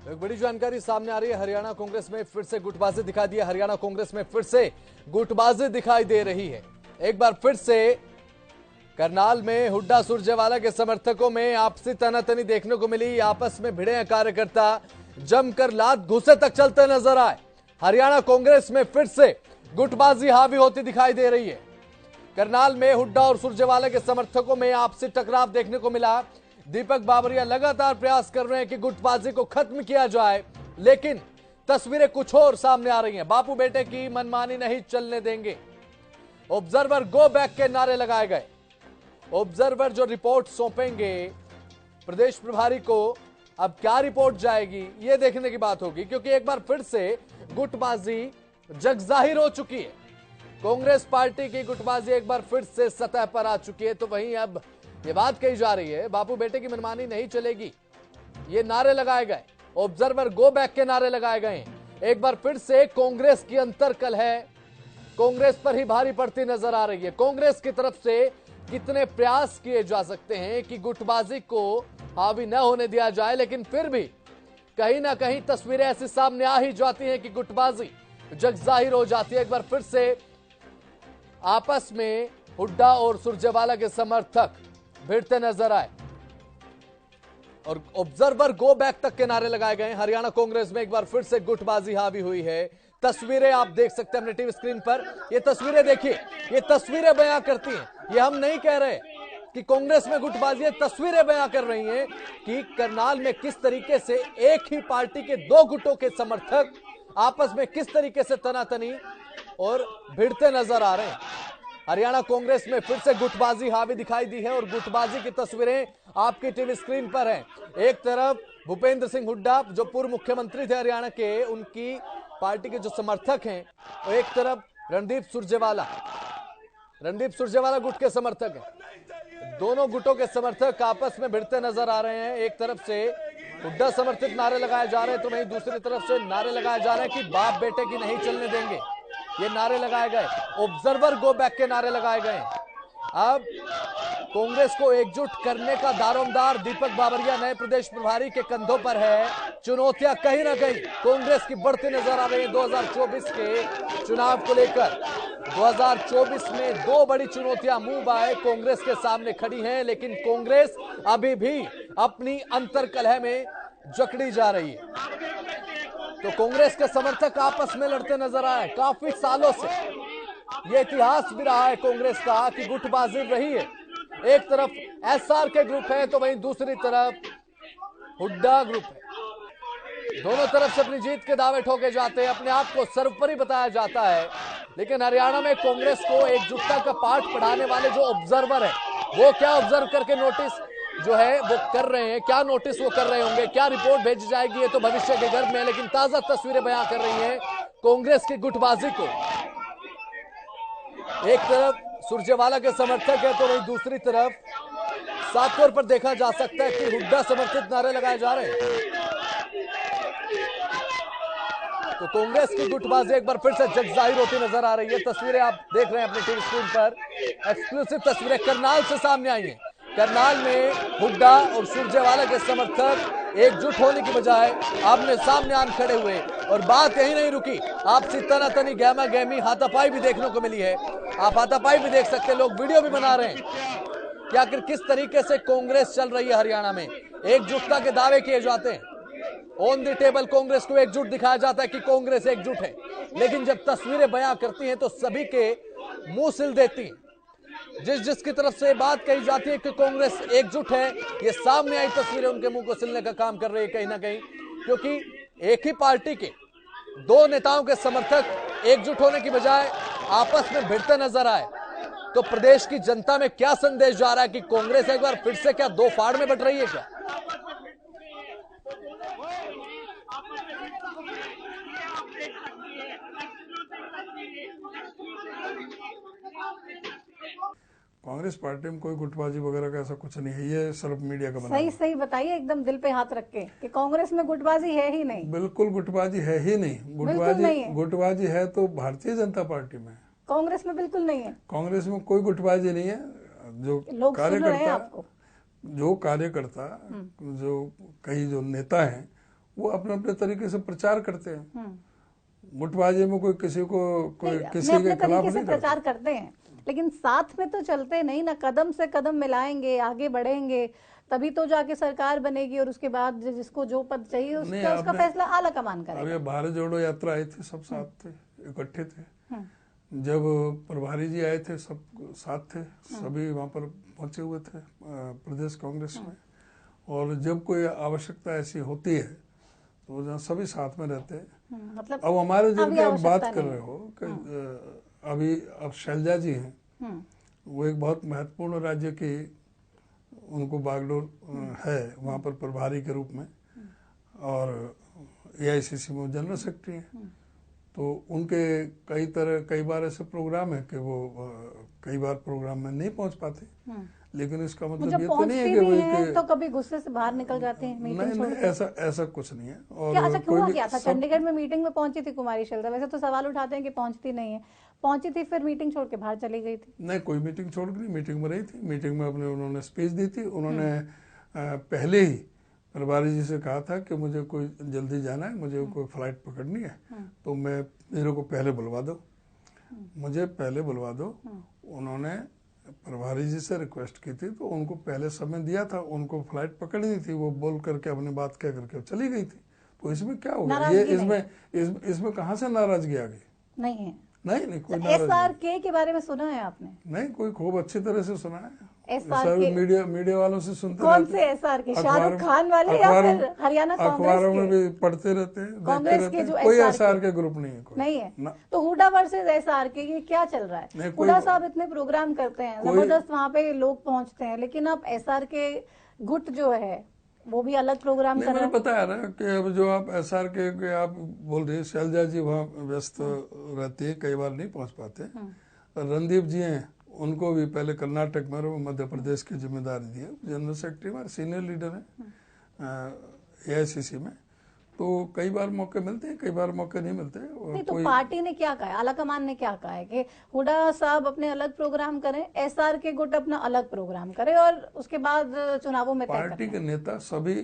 एक बड़ी जानकारी सामने आ रही है। हरियाणा कांग्रेस में फिर से गुटबाजी दिखाई दी है। हरियाणा कांग्रेस में फिर से गुटबाजी दिखाई दे रही है। एक बार फिर से करनाल में हुड्डा सुरजेवाला के समर्थकों में आपसी तनातनी देखने को मिली। आपस में भिड़े कार्यकर्ता जमकर लात घुसे तक चलते नजर आए। हरियाणा कांग्रेस में फिर से गुटबाजी हावी होती दिखाई दे रही है। करनाल में हुड्डा और सुरजेवाला के समर्थकों में आपसी टकराव देखने को मिला। दीपक बाबरिया लगातार प्रयास कर रहे हैं कि गुटबाजी को खत्म किया जाए, लेकिन तस्वीरें कुछ और सामने आ रही हैं। बापू बेटे की मनमानी नहीं चलने देंगे, ऑब्जर्वर गो बैक के नारे लगाए गए। ऑब्जर्वर जो रिपोर्ट सौंपेंगे प्रदेश प्रभारी को, अब क्या रिपोर्ट जाएगी यह देखने की बात होगी, क्योंकि एक बार फिर से गुटबाजी जगजाहिर हो चुकी है। कांग्रेस पार्टी की गुटबाजी एक बार फिर से सतह पर आ चुकी है। तो वहीं अब ये बात कही जा रही है बापू बेटे की मनमानी नहीं चलेगी, ये नारे लगाए गए। ऑब्जर्वर गो बैक के नारे लगाए गए। एक बार फिर से कांग्रेस की अंतर्कल है, कांग्रेस पर ही भारी पड़ती नजर आ रही है। कांग्रेस की तरफ से कितने प्रयास किए जा सकते हैं कि गुटबाजी को हावी न होने दिया जाए, लेकिन फिर भी कहीं ना कहीं तस्वीरें ऐसी सामने आ ही जाती हैं कि गुटबाजी जगजाहिर हो जाती है। एक बार फिर से आपस में हुड्डा और सुरजेवाला के समर्थक भिड़ते नजर आए और ऑब्जर्वर गो बैक तक के नारे लगाए गए। हरियाणा कांग्रेस में एक बार फिर से गुटबाजी हावी हुई है। तस्वीरें आप देख सकते हैं अपने टीवी स्क्रीन पर। ये तस्वीरें देखिए, ये तस्वीरें बयां करती हैं। ये हम नहीं कह रहे कि कांग्रेस में गुटबाजी है, तस्वीरें बयां कर रही हैं कि करनाल में किस तरीके से एक ही पार्टी के दो गुटों के समर्थक आपस में किस तरीके से तनातनी और भिड़ते नजर आ रहे हैं। हरियाणा कांग्रेस में फिर से गुटबाजी हावी दिखाई दी है और गुटबाजी की तस्वीरें आपकी टीवी स्क्रीन पर हैं। एक तरफ भूपेंद्र सिंह हुड्डा जो पूर्व मुख्यमंत्री थे हरियाणा के, उनकी पार्टी के जो समर्थक हैं, और एक तरफ रणदीप सुरजेवाला गुट के समर्थक हैं। दोनों गुटों के समर्थक आपस में भिड़ते नजर आ रहे हैं। एक तरफ से हुड्डा समर्थित नारे लगाए जा रहे हैं, तो वहीं दूसरी तरफ से नारे लगाए जा रहे हैं कि बाप बेटे की नहीं चलने देंगे, ये नारे लगाए गए। ऑब्जर्वर गो बैक के नारे लगाए गए। अब कांग्रेस को एकजुट करने का दारोमदार दीपक बाबरिया नए प्रदेश प्रभारी के कंधों पर है। चुनौतियां कहीं ना कहीं कांग्रेस की बढ़ती नजर आ रही है 2024 के चुनाव को लेकर। 2024 में दो बड़ी चुनौतियां मुंह बाए कांग्रेस के सामने खड़ी हैं, लेकिन कांग्रेस अभी भी अपनी अंतर्कलह में जकड़ी जा रही है। तो कांग्रेस के समर्थक आपस में लड़ते नजर आए। काफी सालों से यह इतिहास भी रहा है कांग्रेस का कि गुटबाजी रही है। एक तरफ एसआर के ग्रुप है, तो वहीं दूसरी तरफ हुड्डा ग्रुप है। दोनों तरफ से अपनी जीत के दावे ठोके जाते हैं, अपने आप को सर्वोपरि बताया जाता है। लेकिन हरियाणा में कांग्रेस को एकजुटता का पाठ पढ़ाने वाले जो ऑब्जर्वर है, वो क्या ऑब्जर्व करके नोटिस जो है वो कर रहे हैं, क्या नोटिस वो कर रहे होंगे, क्या रिपोर्ट भेजी जाएगी, ये तो भविष्य के गर्भ में है। लेकिन ताजा तस्वीरें बयां कर रही हैं कांग्रेस की गुटबाजी को। एक तरफ सुरजेवाला के समर्थक है, तो वहीं दूसरी तरफ साफ तौर पर देखा जा सकता है कि हुड्डा समर्थित नारे लगाए जा रहे हैं। तो कांग्रेस की गुटबाजी एक बार फिर से जगजाहिर होती नजर आ रही है। तस्वीरें आप देख रहे हैं अपने टीवी स्क्रीन पर। एक्सक्लूसिव तस्वीरें करनाल से सामने आई हैं। करनाल में हुड्डा और सुरजेवाला के समर्थक एकजुट होने की बजाय आमने सामने आन खड़े हुए, और बात यही नहीं रुकी। आपसी तनातनी, गहमा गहमी, हाथापाई भी देखने को मिली है। आप हाथापाई भी देख सकते हैं, लोग वीडियो भी बना रहे हैं कि आखिर किस तरीके से कांग्रेस चल रही है हरियाणा में। एकजुटता के दावे किए जाते हैं, ऑन द टेबल कांग्रेस को एकजुट दिखाया जाता है कि कांग्रेस एकजुट है, लेकिन जब तस्वीरें बयां करती हैं तो सभी के मुंह सिल देती हैं। जिसकी तरफ से बात कही जाती है कि कांग्रेस एकजुट है, ये सामने आई तस्वीरें उनके मुंह को सिलने का काम कर रही है कहीं ना कहीं, क्योंकि एक ही पार्टी के दो नेताओं के समर्थक एकजुट होने की बजाय आपस में भिड़ते नजर आए। तो प्रदेश की जनता में क्या संदेश जा रहा है कि कांग्रेस एक बार फिर से क्या दो फाड़ में बट रही है क्या? कांग्रेस पार्टी में कोई गुटबाजी वगैरह का ऐसा कुछ नहीं है, ये सिर्फ मीडिया का बना। सही बताइए एकदम दिल पे हाथ रख के कि कांग्रेस में गुटबाजी है ही नहीं। बिल्कुल गुटबाजी है ही नहीं। गुटबाजी है तो भारतीय जनता पार्टी में, कांग्रेस में बिल्कुल नहीं है। कांग्रेस में कोई गुटबाजी नहीं है। जो कार्यकर्ता जो कई जो नेता हैं वो अपने अपने तरीके से प्रचार करते हैं। गुटबाजी में कोई किसी के खिलाफ नहीं प्रचार करते हैं, लेकिन साथ में तो चलते नहीं ना, कदम से कदम मिलाएंगे, आगे बढ़ेंगे, तभी तो जाके सरकार बनेगी और उसके बाद जिसको जो पद चाहिए उसका फैसला आला कमान करेगा। अब ये भारत जोड़ो यात्रा आई थी, सब साथ थे, इकट्ठे थे। जब प्रभारी जी आए थे सब साथ थे, सभी वहाँ पर पहुंचे हुए थे प्रदेश कांग्रेस में। और जब कोई आवश्यकता ऐसी होती है तो जहाँ सभी साथ में रहते हैं। मतलब अब हमारे जिनकी आप बात कर रहे हो कि अभी अब शैलजा जी हैं, वो एक बहुत महत्वपूर्ण राज्य की उनको बागडोर है वहाँ पर प्रभारी के रूप में, और AICC में जनरल सेक्रेटरी हैं। तो उनके कई बार ऐसे प्रोग्राम है कि वो कई बार प्रोग्राम में नहीं पहुंच पाते, लेकिन इसका मतलब ये तो नहीं है कि तो कभी गुस्से से बाहर निकल जाते हैं मीटिंग छोड़ के। ऐसा कुछ नहीं है। और क्या अच्छा हुआ क्या था? चंडीगढ़ में मीटिंग में पहुंची थी कुमारी शैलजा, वैसे तो सवाल उठाते हैं कि पहुंचती नहीं है, पहुंची थी फिर मीटिंग छोड़ के बाहर चली गई थी। नहीं, कोई मीटिंग छोड़ के नहीं, मीटिंग में रही थी। मीटिंग में उन्होंने स्पीच दी थी। उन्होंने पहले ही प्रभारी जी से कहा था कि मुझे कोई जल्दी जाना है, मुझे कोई फ्लाइट पकड़नी है, तो मेरे को पहले बुलवा दो, मुझे पहले बुलवा दो। उन्होंने प्रभारी जी से रिक्वेस्ट की थी, तो उनको पहले समय दिया था, उनको फ्लाइट पकड़नी थी, वो बोल करके अपनी बात कह करके चली गई थी। तो इसमें क्या हो गया? ये इसमें कहाँ से नाराजगी आ गई? नहीं है, नहीं कोई SRK के बारे में सुना है आपने? नहीं, कोई खूब अच्छी तरह से सुना है। SRK मीडिया वालों से सुनते कौन से SRK? शाहरुख खान वाले या फिर हरियाणा कांग्रेस के? अखबारों में भी पढ़ते रहते हैं, कांग्रेस के जो कोई SRK ग्रुप नहीं है, कोई नहीं है। तो हुडा वर्सेस SRK ये क्या चल रहा है? हुडा साहब इतने प्रोग्राम करते हैं, जबरदस्त वहाँ पे लोग पहुँचते हैं, लेकिन अब SRK गुट जो है वो भी अलग प्रोग्राम कर रहा है। मैंने बताया ना कि अब जो आप SRK के आप बोल रहे हैं, शैलजा जी वहाँ व्यस्त रहती है, कई बार नहीं पहुँच पाते। रणदीप जी हैं, उनको भी पहले कर्नाटक में और मध्य प्रदेश की जिम्मेदारी दी है, जनरल सेक्रेटरी में सीनियर लीडर है AICC में। तो कई बार मौके मिलते हैं, कई बार मौके नहीं मिलते। नहीं तो पार्टी ने क्या कहा है, आलाकमान ने क्या कहा है कि हुडा साहब अपने अलग प्रोग्राम करें, SRK गुट अपना अलग प्रोग्राम करे और उसके बाद चुनावों में पार्टी के नेता सभी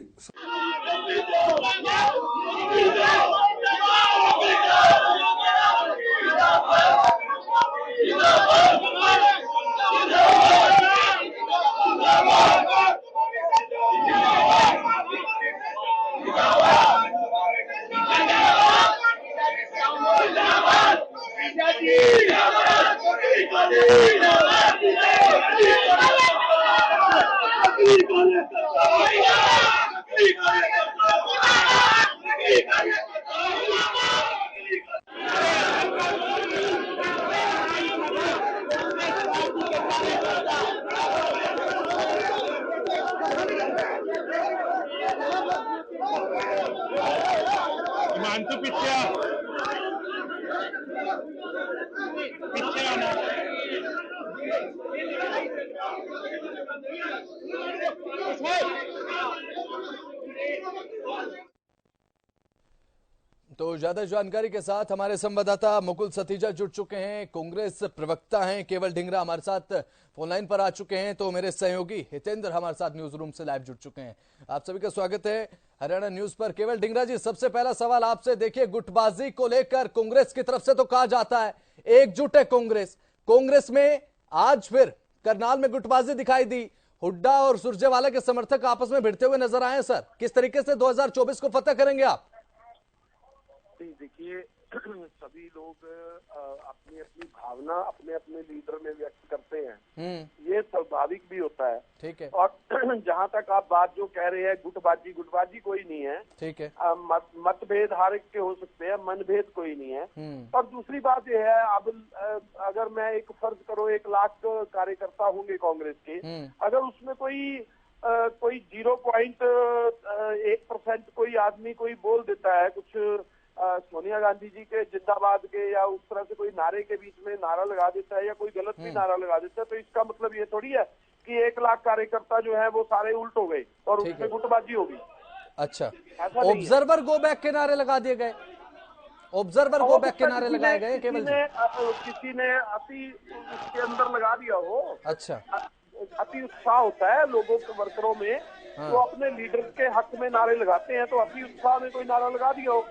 तो ज्यादा जानकारी के साथ हमारे संवाददाता मुकुल सतीजा जुड़ चुके हैं, कांग्रेस प्रवक्ता हैं केवल ढींगरा हमारे साथ फोन लाइन पर आ चुके हैं, तो मेरे सहयोगी हितेंद्र हमारे साथ न्यूज रूम से लाइव जुड़ चुके हैं। आप सभी का स्वागत है हरियाणा न्यूज पर। केवल ढींगरा जी, सबसे पहला सवाल आपसे, देखिए गुटबाजी को लेकर कांग्रेस की तरफ से तो कहा जाता है एकजुट है कांग्रेस में आज फिर करनाल में गुटबाजी दिखाई दी, हुड्डा और सुरजेवाला के समर्थक आपस में भिड़ते हुए नजर आए। सर, किस तरीके से 2024 को फतह करेंगे आप? देखिए, सभी लोग अपनी अपनी भावना अपने अपने लीडर में व्यक्त करते हैं, ये स्वाभाविक भी होता है। ठीक है। और जहाँ तक आप बात जो कह रहे हैं गुटबाजी कोई नहीं है। ठीक है। मतभेद हर एक के हो सकते हैं, मनभेद कोई नहीं है। और दूसरी बात यह है, अब अगर मैं एक फर्ज करो 1 लाख कार्यकर्ता होंगे कांग्रेस के, अगर उसमें कोई 0.1% कोई आदमी कोई बोल देता है कुछ, सोनिया गांधी जी के जिंदाबाद के या उस तरह से कोई नारे के बीच में नारा लगा देता है या कोई गलत भी नारा लगा देता है, तो इसका मतलब ये थोड़ी है कि 1 लाख कार्यकर्ता जो है वो सारे उल्ट हो गए और उसमें गुटबाजी होगी। अच्छा, ऑब्जर्वर गो बैक के नारे लगा दिए गए, ऑब्जर्वर गो बैक के नारे लगाए गए केवल किसी ने अति उसके अंदर लगा दिया हो। अच्छा, अति उत्साह होता है लोगों के वर्करों में तो अपने लीडर के हक में नारे लगाते हैं, तो अति उत्साह में कोई नारा लगा दिया हो।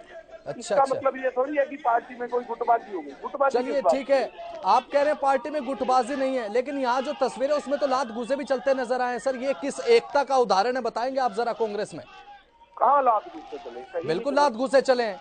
इसका मतलब ये थोड़ी है कि पार्टी में कोई गुटबाजी होगी। गुटबाजी चलिए ठीक है, आप कह रहे हैं पार्टी में गुटबाजी नहीं है, लेकिन यहाँ जो तस्वीरें उसमें तो लात घूसे भी चलते नजर आए सर। ये किस एकता का उदाहरण है, बताएंगे आप जरा? कांग्रेस में कहाँ लात घूसे चले? बिल्कुल लात घूसे चले हैं।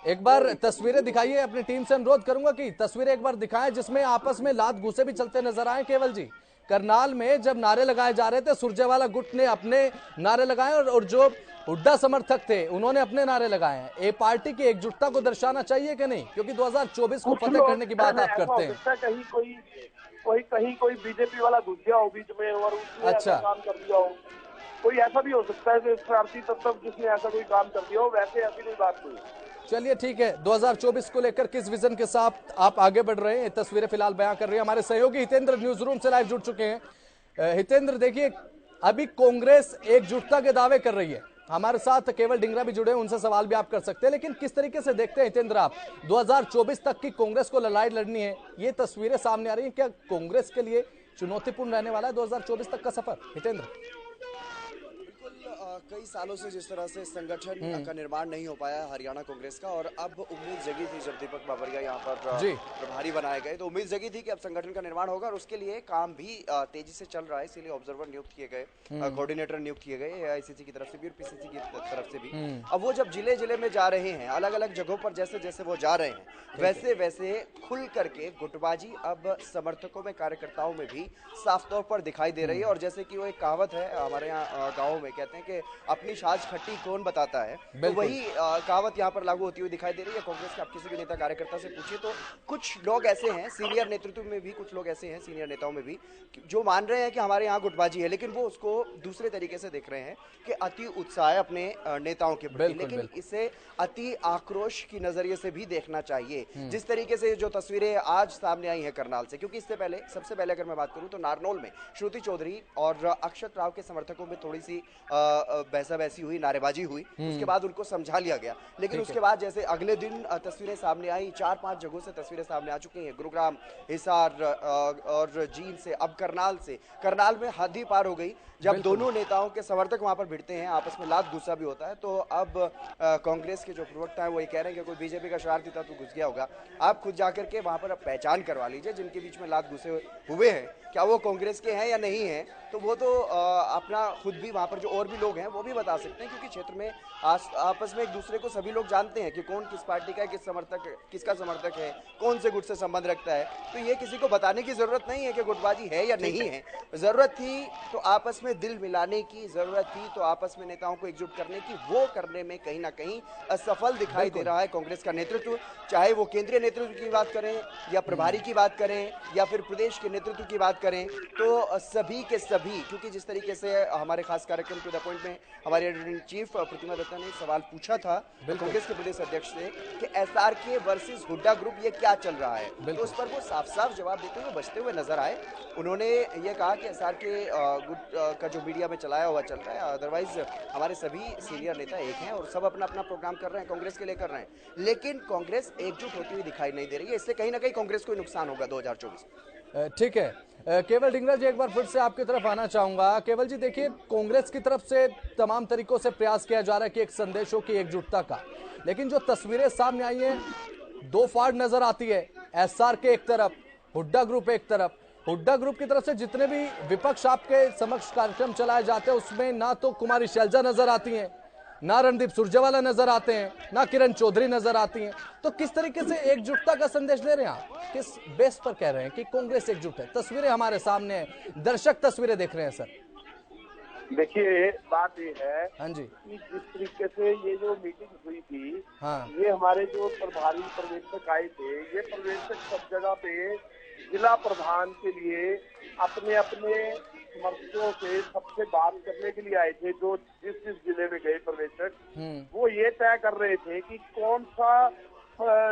एक बार तस्वीरें दिखाइए, अपनी टीम से अनुरोध करूंगा कि तस्वीरें एक बार दिखाएं जिसमें आपस में लात घूसे भी चलते नजर आए। केवल जी, करनाल में जब नारे लगाए जा रहे थे, सुरजेवाला गुट ने अपने नारे लगाए और जो हुड्डा समर्थक थे उन्होंने अपने नारे लगाए हैं। ये पार्टी की एकजुटता को दर्शाना चाहिए कि नहीं? क्योंकि 2024 को फतेह करने की बात आप करते हैं। कहीं कोई बीजेपी वाला घुस गया हो बीच में और उसने ऐसा काम कर दिया हो, कोई ऐसा भी हो सकता है कि शरारती तत्व जिसने ऐसा कोई काम कर दिया हो। वैसे ऐसी कोई बात नहीं है। चलिए ठीक है, 2024 को लेकर किस विजन के साथ आप आगे बढ़ रहे हैं, तस्वीरें फिलहाल बयां कर रही है हमारे सहयोगी हितेंद्र न्यूज रूम से लाइव जुड़ चुके हैं। हितेंद्र, देखिए अभी कांग्रेस एकजुटता के दावे कर रही है, हमारे साथ केवल डिंगरा भी जुड़े हैं, उनसे सवाल भी आप कर सकते हैं, लेकिन किस तरीके से देखते हैं हितेंद्र आप 2024 तक की कांग्रेस को लड़ाई लड़नी है, ये तस्वीरें सामने आ रही है, क्या कांग्रेस के लिए चुनौतीपूर्ण रहने वाला है 2024 तक का सफर? हितेंद्र, कई सालों से जिस तरह से संगठन का निर्माण नहीं हो पाया हरियाणा कांग्रेस का, और अब उम्मीद जगी थी जब दीपक बाबरिया यहाँ पर प्रभारी बनाए गए, तो उम्मीद जगी थी कि अब संगठन का निर्माण होगा, और उसके लिए काम भी तेजी से चल रहा है। इसीलिए ऑब्जर्वर नियुक्त किए गए, कोऑर्डिनेटर नियुक्त किए गए AICC की तरफ से भी और PCC की तरफ से भी। अब वो जब जिले जिले में जा रहे हैं, अलग अलग जगहों पर जैसे जैसे वो जा रहे हैं, वैसे वैसे खुल करके गुटबाजी अब समर्थकों में, कार्यकर्ताओं में भी साफ तौर पर दिखाई दे रही है। और जैसे कि वो एक कहावत है हमारे यहाँ गाँव में, कहते हैं कि अपनी साज खट्टी कौन बताता है, तो वही कहावत यहाँ पर लागू होती हुई दिखाई दे रही है। कांग्रेस के आप किसी भी नेता कार्यकर्ता से पूछिए तो कुछ लोग ऐसे हैं, सीनियर नेतृत्व में भी कुछ लोग ऐसे हैं, सीनियर नेताओं में भी, जो मान रहे हैं कि हमारे यहाँ गुटबाजी है, लेकिन वो उसको दूसरे तरीके से देख रहे हैं कि अति उत्साह है अपने नेताओं के प्रति, लेकिन इसे अति आक्रोश की नजरिए से भी देखना चाहिए। जिस तरीके से जो तस्वीरें आज सामने आई हैं करनाल से, क्योंकि इससे पहले, सबसे पहले अगर मैं बात करूं तो नारनौल में श्रुति चौधरी और अक्षत राव के समर्थकों में थोड़ी सी बहसाबहसी हुई, नारेबाजी हुई, उसके बाद उनको समझा लिया गया। लेकिन उसके बाद जैसे अगले दिन तस्वीरें सामने आई, 4-5 जगहों से तस्वीरें सामने आ चुकी हैं, गुरुग्राम, हिसार और जींद से, अब करनाल से। करनाल में हद ही पार हो गई जब दोनों नेताओं के समर्थक वहां पर भिड़ते हैं, आपस में लात गुस्सा भी होता है। तो अब कांग्रेस के जो प्रवक्ता है वो ये कह रहे हैं कि कोई बीजेपी का शरारती तत्व घुस गया होगा। आप खुद जाकर के वहां पर पहचान करवा लीजिए जिनके बीच में लात घुसे हुए हैं, क्या वो कांग्रेस के हैं या नहीं है, तो वो तो अपना खुद भी वहां पर जो और भी लोग हैं वो भी बता सकते हैं, क्योंकि क्षेत्र में आपस में एक दूसरे को सभी लोग जानते हैं कि कौन किस पार्टी का है, किसका समर्थक है, कौन से गुट से संबंध रखता है। तो ये किसी को बताने की जरूरत नहीं है कि गुटबाजी है या नहीं है। जरूरत थी तो आपस में दिल मिलाने की, जरूरत थी तो आपस में नेताओं को एकजुट करने की, वो करने में कहीं ना कहीं असफल दिखाई दे रहा है कांग्रेस का नेतृत्व। चाहे वो केंद्रीय नेतृत्व की बात करें या प्रभारी की बात करें या फिर प्रदेश के नेतृत्व की बात करें, तो सभी के सभी, क्योंकि जिस तरीके से हमारे खास कार्यक्रम टू द पॉइंट में हमारे एडिटर इन चीफ प्रतिमा दत्ता ने सवाल पूछा था कांग्रेस के प्रदेश अध्यक्ष से कि SRK वर्सेस हुड्डा ग्रुप ये क्या चल रहा है, तो उस पर वो साफ साफ जवाब देते हुए, बचते हुए नजर आए। उन्होंने ये कहा कि SRK गुट का जो मीडिया में चलाया हुआ चल रहा है, अदरवाइज हमारे सभी सीनियर नेता एक हैं और सब अपना अपना प्रोग्राम कर रहे हैं, कांग्रेस के लिए कर रहे हैं, लेकिन कांग्रेस एकजुट होती हुई दिखाई नहीं दे रही है। इससे कहीं ना कहीं कांग्रेस को नुकसान होगा 2024। ठीक है, केवल डिंगरा जी एक बार फिर से आपकी तरफ आना चाहूंगा। केवल जी, देखिए कांग्रेस की तरफ से तमाम तरीकों से प्रयास किया जा रहा है कि एक संदेश हो कि एकजुटता का, लेकिन जो तस्वीरें सामने आई हैं दो फाड़ नजर आती है। SRK एक तरफ, हुड्डा ग्रुप एक तरफ। हुड्डा ग्रुप की तरफ से जितने भी विपक्ष आपके समक्ष कार्यक्रम चलाए जाते हैं उसमें ना तो कुमारी शैलजा नजर आती हैं, ना रणदीप सुरजेवाला नजर आते हैं, ना किरण चौधरी नजर आती हैं। तो किस तरीके से एकजुटता का संदेश दे रहे हैं आप, किस बेस पर कह रहे हैं कि कांग्रेस एकजुट है? तस्वीरें हमारे सामने हैं, दर्शक तस्वीरें देख रहे हैं सर। देखिए बात ये है, हाँ जी, कि जिस तरीके से ये जो मीटिंग हुई थी, हाँ, ये हमारे जो प्रभारी पर्यवेक्षक आए थे, ये पर्यवेक्षक सब जगह पे जिला प्रधान के लिए अपने अपने समर्थकों से सबसे बात करने के लिए आए थे। जो जिस जिस जिले में गए पर्यवेक्षक, वो ये तय कर रहे थे कि कौन सा